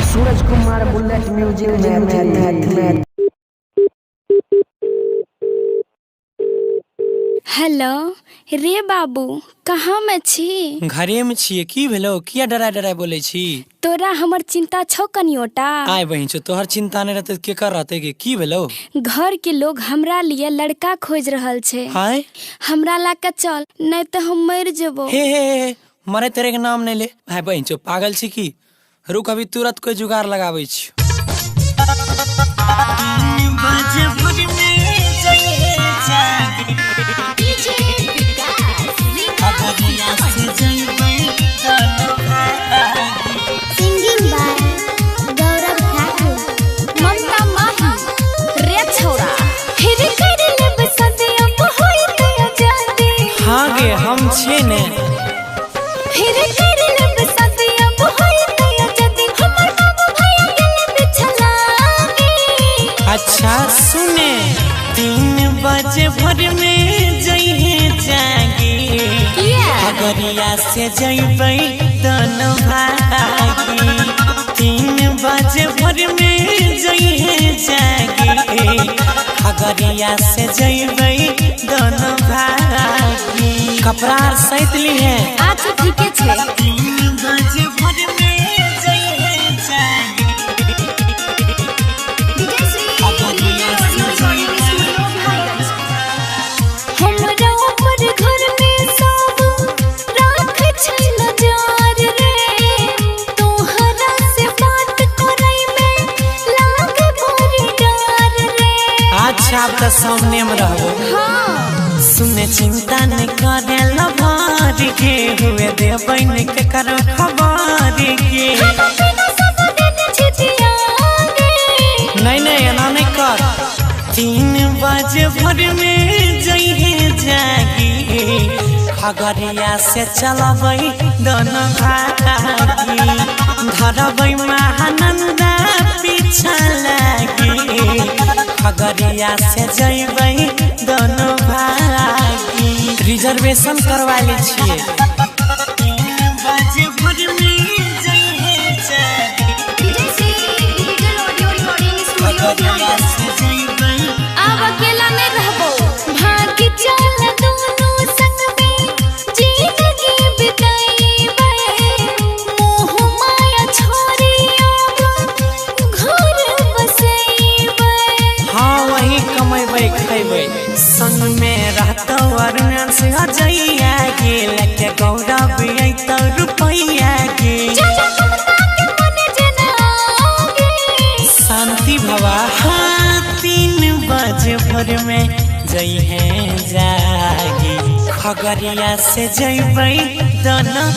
Suraj Kumar bullet music में। Hello रे बाबू, कहाँ में छी? घरे में छिए। की भेलो? किया डरा डरा बोले छी? तोरा हमर चिंता छौ कनियोटा? आय बहिन छो, तोहर चिंता नहीं रहते के कर रहते के? की भेलो? घर के लोग हमरा लिए लड़का खोज रहल छे। हाय हमरा लाके चल, नहीं तो हम मर जेबो। हे मरे तेरे के नाम नहीं ले। हाय बहिन छो, पागल छी की? रुक अभी तुरंत कोई जुगाड़ लगावे छी। हम छे ने अच्छा सुने 3 बजे भोर में जइहे जागी, खगड़िया से जइबै दोनों भागी। 3 बजे भोर में जइहे जागी, खगड़िया से जइबै दोनों भागी। कपड़ा सहित ली है। अच्छा ठीक है छे। 3 बजे भोर में जइहे जागी, हमरा ऊपर घर में सब राख छै नजर रे। तोहरा से बात करे में लाग बड़ी डर रे। अच्छा अब तो सामने में रहो। हाँ सुने चिंता नहीं करे लभार के, हुए दे बन के करो खबर के। नहीं एना नहीं कर। 3 बजे भोर में जइहे जागी, खगड़िया से चलबै दोनों भागी। धरबै महानंदा पीछा लागी, खगड़िया से जइबै दोनों भागी। रिजर्वेशन करवा ले छिए। 3 बजे भोर में जइहे जागी, अब अकेला नहीं रहबो। भाग चल दोनों संग में जिंदगी बिताइबे। मोह माया छोड़ी अब घर बसइबे। हाँ वही कमेबै खैबै। संग में रहतो अरुण से अजैया के, लेके गौरव अइतो रुपैया के। शांति भवा। हाँ 3 बजे भोर में जइहे जागी, खगड़िया से जइबै दोनों।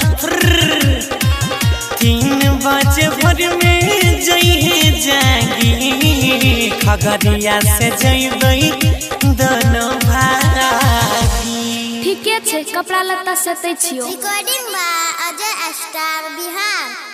3 बजे भोर में जइहे जागी, खगड़िया से जइबै दोनों भागी। ठीके छे, कपड़ा लत्ता सतै छियो। Recording by Ajay star Bihar.